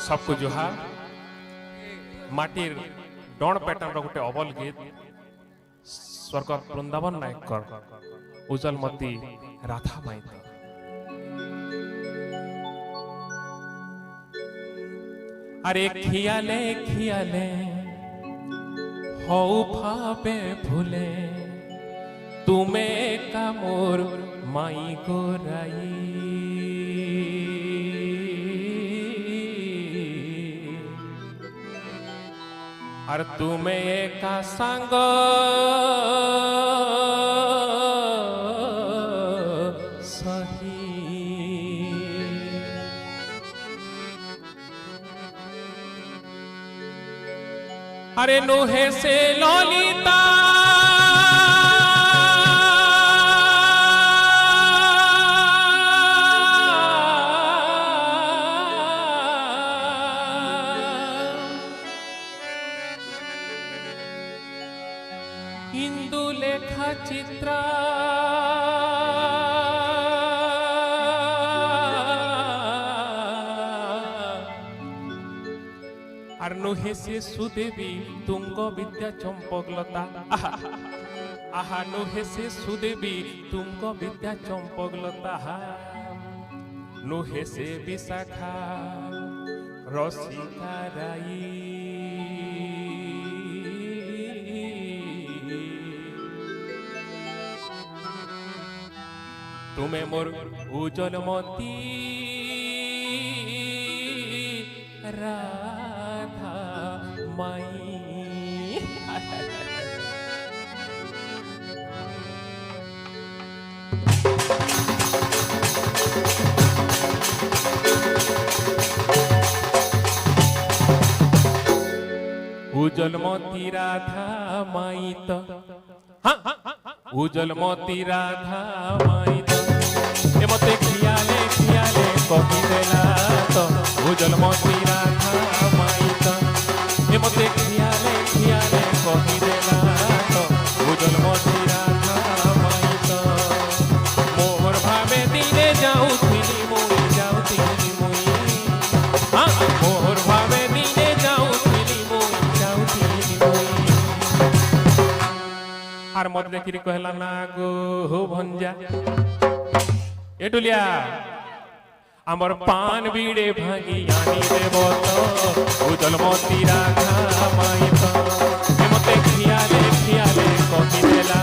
सबको जुहार माटिर डण पैटर्न गोटे अबल गीत स्वर्गत वृंदावन नायक उजलमती राधा माई अरे खियाले खियाले हौ भावे भूले तुम्हें का मोर माई गोराई और तुम्हें का संग सही अरे नुहे से ललिता इंदु लेखा चित्रा और नुहे से सुदेवी तुंग विद्या चंपकलता आहा नुहे से सुदेवी तुंग विद्या चंपकलता नुहे से विशाखा रसिका राई तुम्हें मोर उजलमती राधा माई उजलमती राधा माई तो उजलमती राधा माई ए मते खियाले खियाले कहि देला तो उजलमती राधा माई तो ए मते खियाले खियाले कहि देला तो उजलमती राधा माई तो मोहर भावे दिने जाउथिली मुई हां मोहर भावे दिने जाउथिली मुई आर मत देखिरी कहला ना गो भंजा एटुलिया आमर पान बीड़े भागी आनी देव तो उजलमती राधा माई तो मते खियाले खियाले कहि देला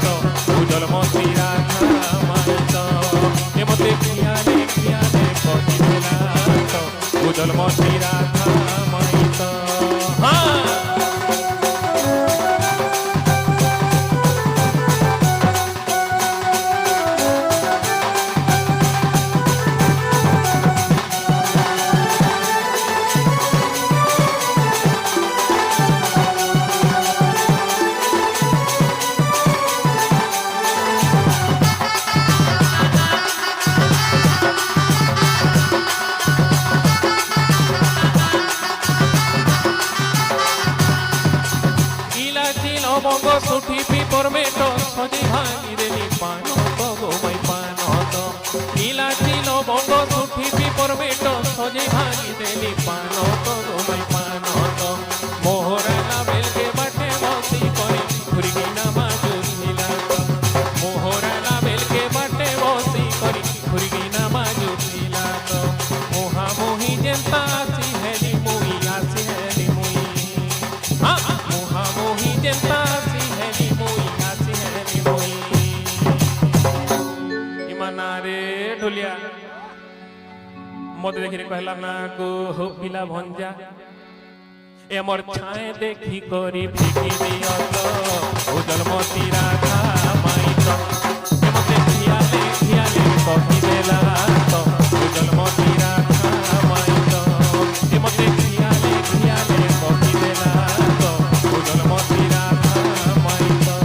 तो उजलमती राधा माई तो मते खियाले खियाले कहि देला तो उजलमती राधा माई तो हां बंगो सुठी पीपर में तो सजी भागी देली पानो तो गो मई पानो तो नीला चिलो बंगो सुठी पीपर में तो सजी भागी देली पानो तो गो मई पानो तो मोहरा ना बेल के बाटे बसी करी खुरगी ना माजू नीला तो मोहरा ना बेल के बाटे बसी करी खुरगी ना माजू नीला तो मोहा मोही जनता आसी हेली मुई हां मोहा मोही जनता ढोलिया मत देखी कहला ना गो हो पिला भंजा ए मोर छाए देखी करी फिकी दियो तो उजलमती राधा माई तो मते खियाले खियाले कहि देला तो उजलमती राधा माई तो मते खियाले खियाले कहि देला तो उजलमती राधा माई तो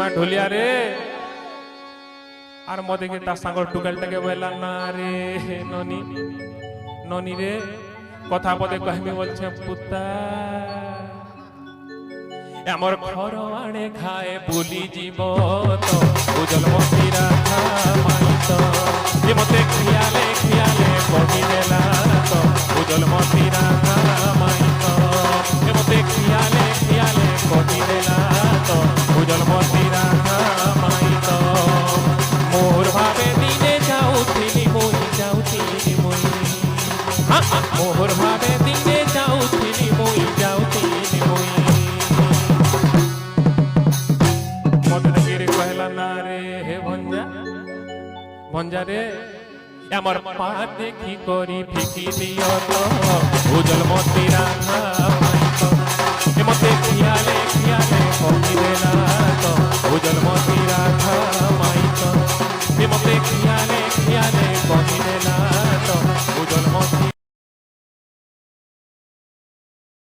মা ঢুলিয়া রে আর মদেকে তার সাঙ্গর টুকালটাকে বললাম না রে ননি ননি রে কথা পদে কহিমি বলছে পুতা আমার ঘর আড়ে খায় বুলি জীব তো উজল মন্দিরা মাইত যে মতে খিয়ালে খিয়ালে কহি দেলা তো উজল মন্দিরা মাইত যে মতে খিয়ালে খিয়ালে কহি দেলা তো উজল মন্দিরা মাইত মোর ভাবে দিনে যাউথিলি মই যাউথিলি মই মোর ভাবে দিনে যাউথিলি মই যাউথিলি মই कहला ना रे हे भंजा रे আমার পা দেখি করি ফিকি দিও তো উজল মন্দিরা